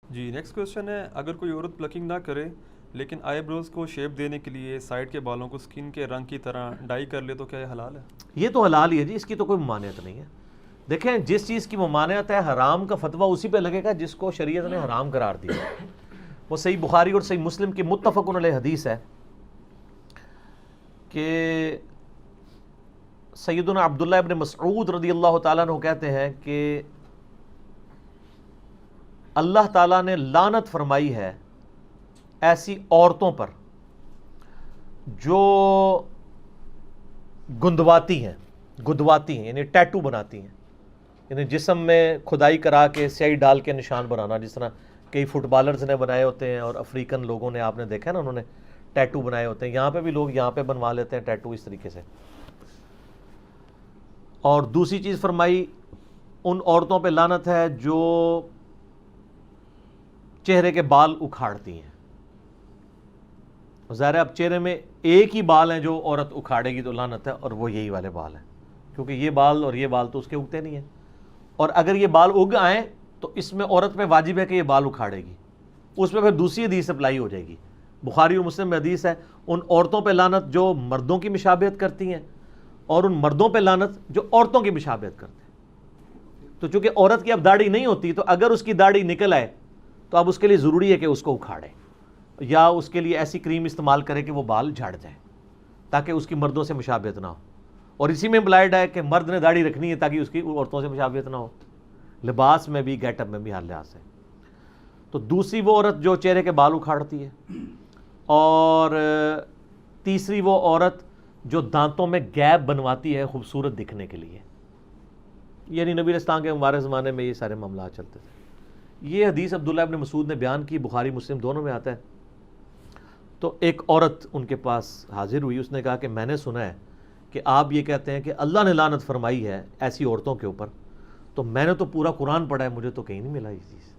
جی next question ہے، اگر کوئی عورت پلکنگ نہ کرے لیکن آئی بروز کو شیپ دینے کے لیے سائڈ کے بالوں کو سکن کے رنگ کی طرح ڈائی کر لے تو کیا یہ حلال ہے؟ یہ تو حلال ہی ہے جی، اس کی تو کوئی ممانعت نہیں ہے۔ دیکھیں جس چیز کی ممانعت ہے حرام کا فتویٰ اسی پہ لگے گا جس کو شریعت نے حرام قرار دیا۔ وہ صحیح بخاری اور صحیح مسلم کی متفق علیہ حدیث ہے کہ سیدنا عبداللہ ابن مسعود رضی اللہ تعالیٰ عنہ کہتے ہیں کہ اللہ تعالیٰ نے لعنت فرمائی ہے ایسی عورتوں پر جو گندواتی ہیں یعنی ٹیٹو بناتی ہیں، یعنی جسم میں کھدائی کرا کے سیاہی ڈال کے نشان بنانا، جس طرح کئی فٹ بالرز نے بنائے ہوتے ہیں اور افریقن لوگوں نے، آپ نے دیکھا نا، انہوں نے ٹیٹو بنائے ہوتے ہیں، یہاں پہ بھی لوگ یہاں پہ بنوا لیتے ہیں ٹیٹو اس طریقے سے۔ اور دوسری چیز فرمائی، ان عورتوں پہ لعنت ہے جو چہرے کے بال اکھاڑتی ہیں۔ ظاہر ہے اب چہرے میں ایک ہی بال ہیں جو عورت اکھاڑے گی تو لعنت ہے، اور وہ یہی والے بال ہیں، کیونکہ یہ بال اور یہ بال تو اس کے اگتے نہیں ہیں، اور اگر یہ بال اگ آئیں تو اس میں عورت پہ واجب ہے کہ یہ بال اکھاڑے گی، اس پہ پھر دوسری حدیث اپلائی ہو جائے گی۔ بخاری اور مسلم میں حدیث ہے، ان عورتوں پہ لعنت جو مردوں کی مشابہت کرتی ہیں، اور ان مردوں پہ لعنت جو عورتوں کی مشابہت کرتے ہیں۔ تو چونکہ عورت کی اب داڑھی نہیں ہوتی، تو اگر اس کی داڑھی نکل آئے تو اب اس کے لیے ضروری ہے کہ اس کو اکھاڑے، یا اس کے لیے ایسی کریم استعمال کرے کہ وہ بال جھڑ جائیں تاکہ اس کی مردوں سے مشابہت نہ ہو۔ اور اسی میں امپلائڈ ہے کہ مرد نے داڑھی رکھنی ہے تاکہ اس کی عورتوں سے مشابہت نہ ہو، لباس میں بھی، گیٹ اپ میں بھی، ہر لحاظ سے۔ تو دوسری وہ عورت جو چہرے کے بال اکھاڑتی ہے، اور تیسری وہ عورت جو دانتوں میں گیپ بنواتی ہے خوبصورت دکھنے کے لیے، یعنی نبی اسلام کے مبارک زمانے میں یہ سارے معاملات چلتے تھے۔ یہ حدیث عبداللہ ابن مسعود نے بیان کی، بخاری مسلم دونوں میں آتا ہے۔ تو ایک عورت ان کے پاس حاضر ہوئی، اس نے کہا کہ میں نے سنا ہے کہ آپ یہ کہتے ہیں کہ اللہ نے لعنت فرمائی ہے ایسی عورتوں کے اوپر، تو میں نے تو پورا قرآن پڑھا ہے، مجھے تو کہیں نہیں ملا یہ چیز۔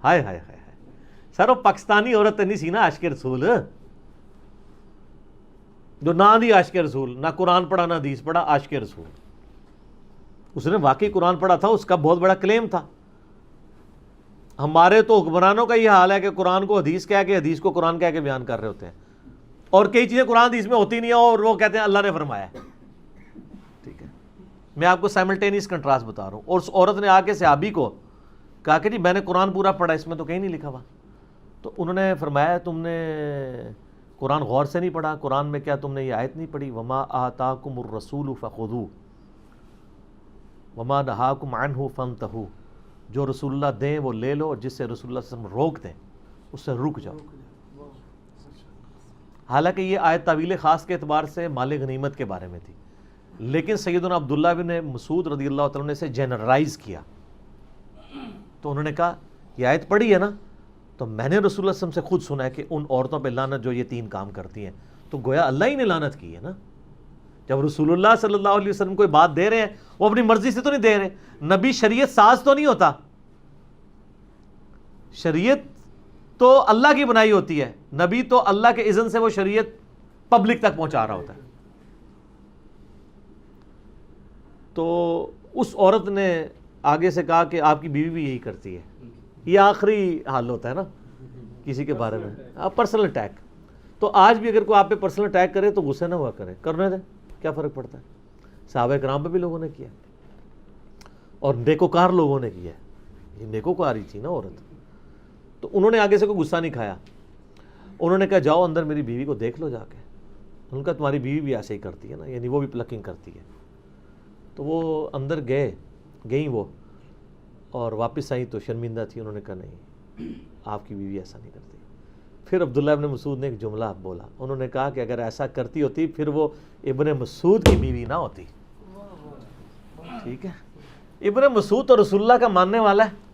ہائے ہائے ہائے ہائے، سر وہ پاکستانی عورت نہیں سی نا عاشق رسول، جو نہ دی عاشق رسول، نہ قرآن پڑھا نہ حدیث پڑھا، عاشق رسول۔ اس نے واقعی قرآن پڑھا تھا، اس کا بہت بڑا کلیم تھا۔ ہمارے تو حکمرانوں کا یہ حال ہے کہ قرآن کو حدیث کہہ کے، حدیث کو قرآن کہہ کے بیان کر رہے ہوتے ہیں، اور کئی چیزیں قرآن حدیث میں ہوتی نہیں ہیں اور وہ کہتے ہیں اللہ نے فرمایا ہے۔ ٹھیک ہے، میں آپ کو سائملٹینیس کنٹراسٹ بتا رہا ہوں۔ اور اس عورت نے آ کے صحابی کو کہا کہ جی میں نے قرآن پورا پڑھا، اس میں تو کہیں نہیں لکھا ہوا۔ تو انہوں نے فرمایا تم نے قرآن غور سے نہیں پڑھا، قرآن میں کیا تم نے یہ آیت نہیں پڑھی، وما آتاکم الرسول فخذوہ وما نہاکم عنہ فانتہوا، جو رسول اللہ دیں وہ لے لو، اور جس سے رسول اللہ صلی اللہ علیہ وسلم روک دیں اس سے رک جاؤ۔ حالانکہ یہ آیت تعویل خاص کے اعتبار سے مال غنیمت کے بارے میں تھی، لیکن سیدنا عبداللہ بن مسعود رضی اللہ تعالیٰ نے اسے جنرلائز کیا۔ تو انہوں نے کہا یہ آیت پڑھی ہے نا، تو میں نے رسول اللہ صلی اللہ علیہ وسلم سے خود سنا ہے کہ ان عورتوں پہ لعنت جو یہ تین کام کرتی ہیں، تو گویا اللہ ہی نے لعنت کی ہے نا۔ جب رسول اللہ صلی اللہ علیہ وسلم کوئی بات دے رہے ہیں، وہ اپنی مرضی سے تو نہیں دے رہے، نبی شریعت ساز تو نہیں ہوتا، شریعت تو اللہ کی بنائی ہوتی ہے، نبی تو اللہ کے اذن سے وہ شریعت پبلک تک پہنچا رہا ہوتا ہے۔ تو اس عورت نے آگے سے کہا کہ آپ کی بیوی بھی یہی کرتی ہے۔ یہ آخری حال ہوتا ہے نا کسی کے بارے میں، آپ پرسنل اٹیک۔ تو آج بھی اگر کوئی آپ پہ پرسنل اٹیک کرے تو غصے نہ ہوا کرے، کرنے دیں، کیا فرق پڑتا ہے؟ صحابہ کرام پہ بھی لوگوں نے کیا، اور نیکوکار لوگوں نے کیا، یہ نیکوکاری تھی نا عورت۔ تو انہوں نے آگے سے کوئی غصہ نہیں کھایا، انہوں نے کہا جاؤ اندر میری بیوی کو دیکھ لو جا کے۔ ان کا تمہاری بیوی بھی ایسے ہی کرتی ہے نا، یعنی وہ بھی پلکنگ کرتی ہے۔ تو وہ اندر گئیں وہ، اور واپس آئیں تو شرمندہ تھی، انہوں نے کہا نہیں آپ کی بیوی ایسا نہیں کرتی۔ پھر عبداللہ ابن مسعود نے ایک جملہ بولا، انہوں نے کہا کہ اگر ایسا کرتی ہوتی پھر وہ ابن مسعود کی بیوی نہ ہوتی۔ ٹھیک ہے، ابن مسعود تو رسول اللہ کا ماننے والا ہے،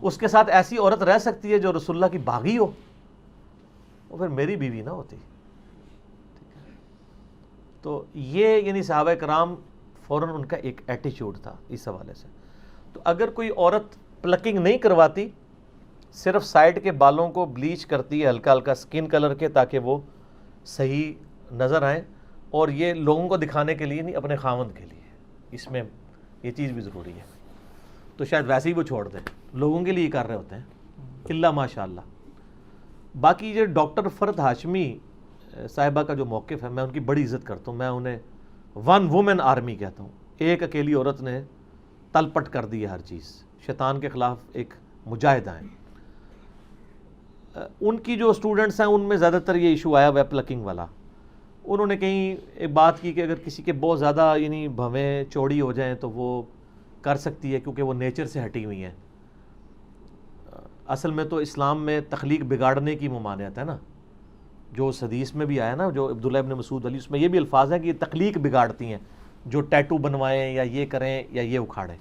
اس کے ساتھ ایسی عورت رہ سکتی ہے جو رسول اللہ کی باغی ہو، وہ پھر میری بیوی نہ ہوتی۔ تو یہ یعنی صحابہ کرام فوراً ان کا ایک ایٹیچیوڈ تھا اس حوالے سے۔ تو اگر کوئی عورت پلکنگ نہیں کرواتی، صرف سائڈ کے بالوں کو بلیچ کرتی ہے ہلکا ہلکا سکن کلر کے تاکہ وہ صحیح نظر آئیں، اور یہ لوگوں کو دکھانے کے لیے نہیں، اپنے خاوند کے لیے، اس میں یہ چیز بھی ضروری ہے، تو شاید ویسے ہی وہ چھوڑ دیں، لوگوں کے لیے کر رہے ہوتے ہیں۔ اللہ ماشاء اللہ. باقی یہ ڈاکٹر فرد ہاشمی صاحبہ کا جو موقف ہے، میں ان کی بڑی عزت کرتا ہوں. میں انہیں ون وومن آرمی کہتا ہوں. ایک اکیلی عورت نے تل پٹ کر دی ہے ہر چیز. شیطان کے خلاف ایک مجاہدہ ہیں. ان کی جو اسٹوڈنٹس ہیں ان میں زیادہ تر یہ ایشو آیا ہوا ہے پلکنگ والا. انہوں نے کہیں ایک بات کی کہ اگر کسی کے بہت زیادہ یعنی بھویں چوڑی ہو جائیں تو وہ کر سکتی ہے کیونکہ وہ نیچر سے ہٹی ہوئی ہیں. اصل میں تو اسلام میں تخلیق بگاڑنے کی ممانعت ہے نا، جو اس حدیث میں بھی آیا نا، جو عبداللہ ابن مسعود علی، اس میں یہ بھی الفاظ ہیں کہ یہ تخلیق بگاڑتی ہیں، جو ٹیٹو بنوائیں یا یہ کریں یا یہ اکھاڑیں.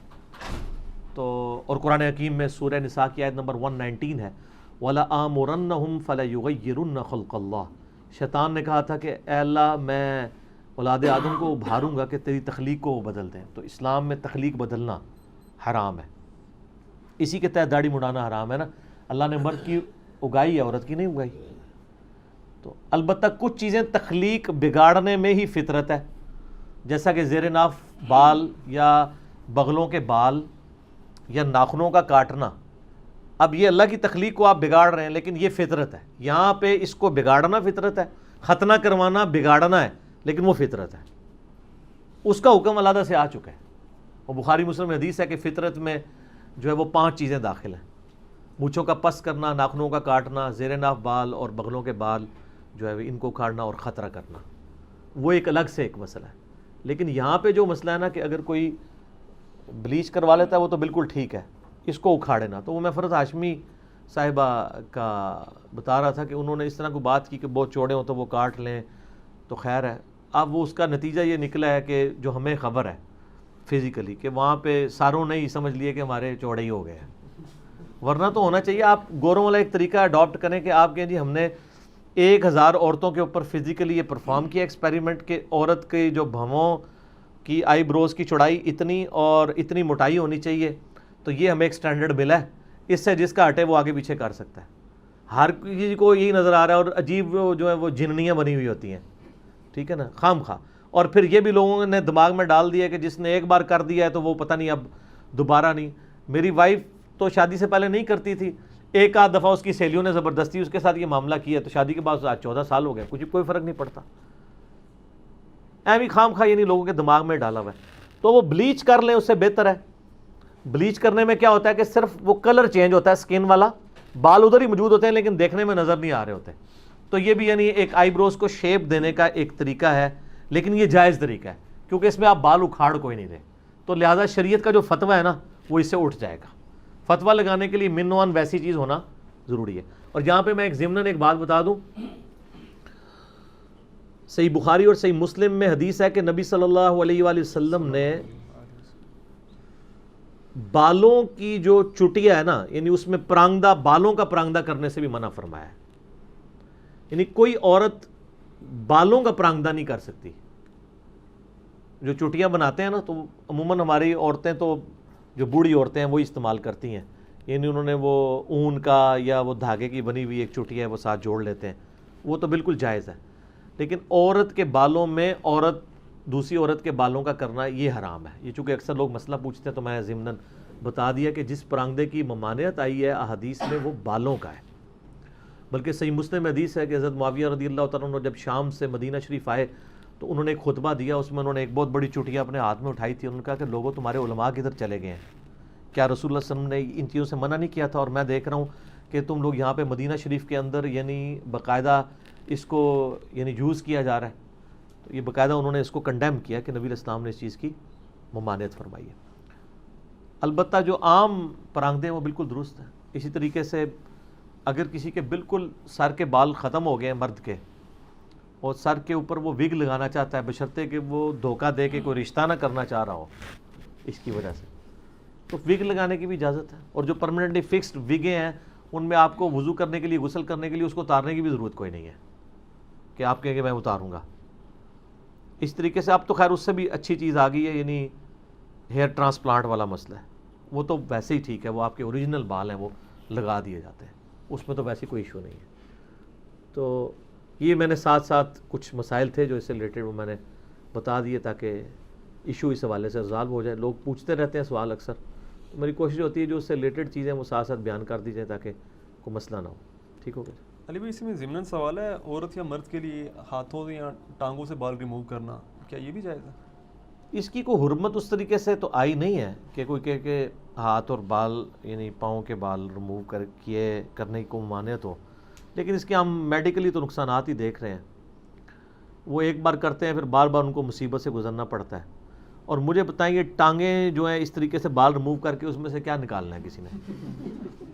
تو اور قرآن حکیم میں سورہ نساء کی آیت نمبر 119 ہے وَلَآمُرَنَّهُمْ فَلَيُغَيِّرُنَّ خَلْقَ اللَّهِ. شیطان نے کہا تھا کہ اے اللہ میں اولاد آدم کو ابھاروں گا کہ تیری تخلیق کو وہ بدل دیں. تو اسلام میں تخلیق بدلنا حرام ہے. اسی کے تحت داڑھی مڑانا حرام ہے نا. اللہ نے مرد کی اگائی ہے، عورت کی نہیں اگائی. تو البتہ کچھ چیزیں تخلیق بگاڑنے میں ہی فطرت ہے، جیسا کہ زیر ناف بال یا بغلوں کے بال یا ناخنوں کا کاٹنا. اب یہ اللہ کی تخلیق کو آپ بگاڑ رہے ہیں، لیکن یہ فطرت ہے. یہاں پہ اس کو بگاڑنا فطرت ہے، ختنہ کروانا بگاڑنا ہے، لیکن وہ فطرت ہے. اس کا حکم علیحدہ سے آ چکا ہے. اور بخاری مسلم میں حدیث ہے کہ فطرت میں جو ہے وہ 5 چیزیں داخل ہیں: مونچھوں کا پس کرنا، ناخنوں کا کاٹنا، زیر ناف بال اور بغلوں کے بال جو ہے ان کو کاٹنا اور خطرہ کرنا. وہ ایک الگ سے ایک مسئلہ ہے. لیکن یہاں پہ جو مسئلہ ہے نا کہ اگر کوئی بلیچ کروا لیتا ہے وہ تو بالکل ٹھیک ہے، اس کو اکھاڑے نا. تو وہ میں فرد ہاشمی صاحبہ کا بتا رہا تھا کہ انہوں نے اس طرح کو بات کی کہ بہت چوڑے ہوں تو وہ کاٹ لیں تو خیر ہے. اب وہ اس کا نتیجہ یہ نکلا ہے کہ جو ہمیں خبر ہے فزیکلی کہ وہاں پہ ساروں نے ہی سمجھ لیے کہ ہمارے چوڑے ہی ہو گئے ہیں. ورنہ تو ہونا چاہیے آپ گوروں والا ایک طریقہ اڈاپٹ کریں کہ آپ کہیں جی ہم نے 1000 عورتوں کے اوپر فزیکلی یہ پرفارم کیا ایکسپیریمنٹ کہ عورت کے جو بھووں کی آئی بروز کی چوڑائی اتنی اور اتنی موٹائی ہونی چاہیے، تو یہ ہمیں ایک سٹینڈرڈ ملا ہے. اس سے جس کا ہٹے وہ آگے پیچھے کر سکتا ہے. ہر کسی کو یہی نظر آ رہا ہے. اور عجیب جو ہے وہ جننیاں بنی ہوئی ہوتی ہیں، ٹھیک ہے نا، خام خواہ. اور پھر یہ بھی لوگوں نے دماغ میں ڈال دیا کہ جس نے ایک بار کر دیا ہے تو وہ پتہ نہیں اب دوبارہ نہیں. میری وائف تو شادی سے پہلے نہیں کرتی تھی، ایک آدھ دفعہ اس کی سہیلیوں نے زبردستی اس کے ساتھ یہ معاملہ کیا تو شادی کے بعد آج 14 سال ہو گئے، کوئی فرق نہیں پڑتا. ایویں خام خواہ یعنی لوگوں کے دماغ میں ڈالا ہوا ہے. تو وہ بلیچ کر لیں اس سے بہتر ہے. بلیچ کرنے میں کیا ہوتا ہے کہ صرف وہ کلر چینج ہوتا ہے اسکن والا، بال ادھر ہی موجود ہوتے ہیں لیکن دیکھنے میں نظر نہیں آ رہے ہوتے. تو یہ بھی یعنی ایک آئی بروز کو شیپ دینے کا ایک طریقہ ہے، لیکن یہ جائز طریقہ ہے کیونکہ اس میں آپ بال اکھاڑ کوئی نہیں دیں. تو لہٰذا شریعت کا جو فتویٰ ہے نا وہ اس سے اٹھ جائے گا. فتویٰ لگانے کے لیے منوان ویسی چیز ہونا ضروری ہے. اور یہاں پہ میں ایک ضمناً ایک بات بتا دوں، صحیح بخاری اور صحیح مسلم میں حدیث ہے کہ نبی صلی اللہ علیہ وآلہ وسلم نے بالوں کی جو چٹیا ہے نا، یعنی اس میں پرانگدہ، بالوں کا پرانگدہ کرنے سے بھی منع فرمایا ہے. یعنی کوئی عورت بالوں کا پرانگدہ نہیں کر سکتی. جو چٹیاں بناتے ہیں نا تو عموماً ہماری عورتیں تو جو بوڑھی عورتیں ہیں وہی استعمال کرتی ہیں. یعنی انہوں نے وہ اون کا یا وہ دھاگے کی بنی ہوئی ایک چٹیا ہے وہ ساتھ جوڑ لیتے ہیں، وہ تو بالکل جائز ہے. لیکن عورت کے بالوں میں عورت دوسری عورت کے بالوں کا کرنا یہ حرام ہے. یہ چونکہ اکثر لوگ مسئلہ پوچھتے ہیں تو میں ضمناً بتا دیا کہ جس پرانگدے کی ممانعت آئی ہے احادیث میں وہ بالوں کا ہے. بلکہ صحیح مسلم حدیث ہے کہ حضرت معاویہ رضی اللہ تعالیٰ عنہ جب شام سے مدینہ شریف آئے تو انہوں نے ایک خطبہ دیا. اس میں انہوں نے ایک بہت بڑی چٹیا اپنے ہاتھ میں اٹھائی تھی. انہوں نے کہا کہ لوگوں تمہارے علماء کدھر چلے گئے ہیں؟ کیا رسول اللہ صلی اللہ علیہ وسلم نے ان چیزوں سے منع نہیں کیا تھا؟ اور میں دیکھ رہا ہوں کہ تم لوگ یہاں پہ مدینہ شریف کے اندر یعنی باقاعدہ اس کو یعنی یوز کیا جا رہا ہے. تو یہ باقاعدہ انہوں نے اس کو کنڈیم کیا کہ نبی علیہ السلام نے اس چیز کی ممانعت فرمائی ہے. البتہ جو عام پرانگدے ہیں وہ بالکل درست ہیں. اسی طریقے سے اگر کسی کے بالکل سر کے بال ختم ہو گئے ہیں مرد کے اور سر کے اوپر وہ وگ لگانا چاہتا ہے بشرطے کہ وہ دھوکہ دے کے کوئی رشتہ نہ کرنا چاہ رہا ہو اس کی وجہ سے، تو وگ لگانے کی بھی اجازت ہے. اور جو پرماننٹلی فکسڈ وگیں ہیں ان میں آپ کو وضو کرنے کے لیے، غسل کرنے کے لیے اس کو اتارنے کی بھی ضرورت کوئی نہیں ہے کہ آپ کہیں کہ میں اتاروں گا. اس طریقے سے اب تو خیر اس سے بھی اچھی چیز آ گئی ہے، یعنی ہیئر ٹرانسپلانٹ والا مسئلہ ہے. وہ تو ویسے ہی ٹھیک ہے، وہ آپ کے اوریجنل بال ہیں وہ لگا دیے جاتے ہیں، اس میں تو ویسے کوئی ایشو نہیں ہے. تو یہ میں نے ساتھ ساتھ کچھ مسائل تھے جو اس سے ریلیٹڈ وہ میں نے بتا دیے تاکہ ایشو اس حوالے سے ریزالو ہو جائے. لوگ پوچھتے رہتے ہیں سوال اکثر، میری کوشش ہوتی ہے جو اس سے ریلیٹڈ چیزیں وہ ساتھ ساتھ بیان کر دی جائیں تاکہ کوئی مسئلہ نہ ہو. ٹھیک ہو گیا. علی بھائی اسی میں ضمناً سوال ہے، عورت یا مرد کے لیے ہاتھوں یا ٹانگوں سے بال ریموو کرنا کیا یہ بھی جائز ہے؟ اس کی کوئی حرمت اس طریقے سے تو آئی نہیں ہے کہ کوئی کہے کہ ہاتھ اور بال یعنی پاؤں کے بال ریموو کرنے کی کوئی ممانعت ہو، لیکن اس کے ہم میڈیکلی تو نقصانات ہی دیکھ رہے ہیں. وہ ایک بار کرتے ہیں پھر بار بار ان کو مصیبت سے گزرنا پڑتا ہے. اور مجھے بتائیں یہ ٹانگیں جو ہیں اس طریقے سے بال ریموو کر کے اس میں سے کیا نکالنا ہے کسی نے؟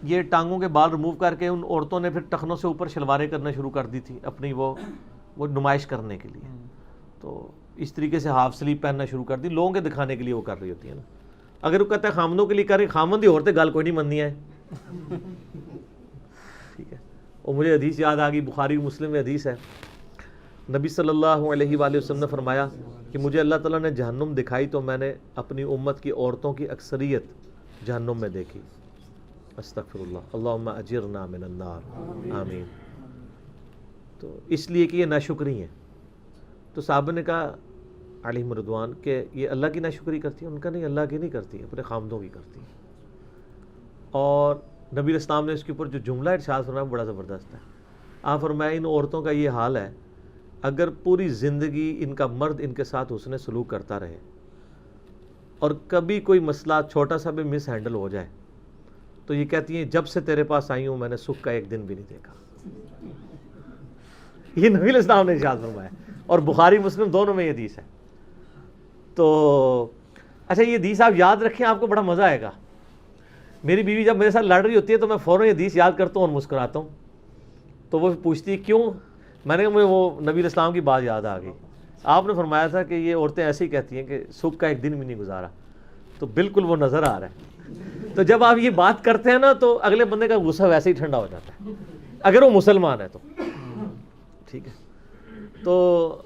یہ ٹانگوں کے بال ریموو کر کے ان عورتوں نے پھر ٹخنوں سے اوپر شلواریں کرنا شروع کر دی تھی اپنی وہ نمائش کرنے کے لیے. تو اس طریقے سے ہاف سلیپ پہننا شروع کر دی لوگوں کے دکھانے کے لیے وہ کر رہی ہوتی ہے نا. اگر وہ کہتا ہے خامدوں کے لیے کر رہی، خامد ہی عورتیں گال کوئی نہیں مننی ہے. ٹھیک ہے. اور مجھے حدیث یاد آ گئی، بخاری مسلم میں حدیث ہے، نبی صلی اللہ علیہ وآلہ وسلم نے فرمایا کہ مجھے اللہ تعالیٰ نے جہنم دکھائی تو میں نے اپنی امت کی عورتوں کی اکثریت جہنم میں دیکھی. استغفر اللہ، اللہم اجرنا من النار، آمین. تو اس لیے کہ یہ ناشکری ہیں. تو صحابہ نے کہا علیہم رضوان کہ یہ اللہ کی ناشکری کرتی ہیں؟ ان کا نہیں، اللہ کی نہیں کرتی، اپنے خامدوں کی کرتی ہیں. اور نبی اسلام نے اس کے اوپر جو جملہ ارشاد فرمایا بڑا زبردست ہے. آپ فرمایا ان عورتوں کا یہ حال ہے اگر پوری زندگی ان کا مرد ان کے ساتھ حسن سلوک کرتا رہے اور کبھی کوئی مسئلہ چھوٹا سا بھی مس ہینڈل ہو جائے تو یہ کہتی ہیں جب سے تیرے پاس آئی ہوں میں نے سکھ کا ایک دن بھی نہیں دیکھا. یہ نبی اسلام نے ارشاد فرمایا اور بخاری مسلم دونوں میں یہ حدیث ہے. تو اچھا یہ حدیث آپ یاد رکھیں، آپ کو بڑا مزہ آئے گا. میری بیوی جب میرے ساتھ لڑ رہی ہوتی ہے تو میں فوراً یہ حدیث یاد کرتا ہوں اور مسکراتا ہوں. تو وہ پوچھتی ہے کیوں؟ میں نے کہا مجھے وہ نبی اسلام کی بات یاد آ گئی. آپ نے فرمایا تھا کہ یہ عورتیں ایسے ہی کہتی ہیں کہ سکھ کا ایک دن بھی نہیں گزارا. تو بالکل وہ نظر آ رہا ہے. تو جب آپ یہ بات کرتے ہیں نا تو اگلے بندے کا غصہ ویسے ہی ٹھنڈا ہو جاتا ہے اگر وہ مسلمان ہے تو. ٹھیک ہے. تو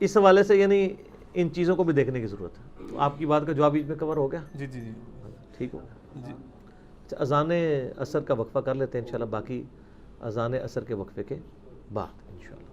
اس حوالے سے یعنی ان چیزوں کو بھی دیکھنے کی ضرورت ہے. تو آپ کی بات کا جواب اس میں کور ہو گیا؟ جی جی جی ٹھیک ہو گیا. جی. اچھا اذان عصر کا وقفہ کر لیتے ہیں انشاءاللہ، باقی اذان عصر کے وقفے کے بعد انشاءاللہ.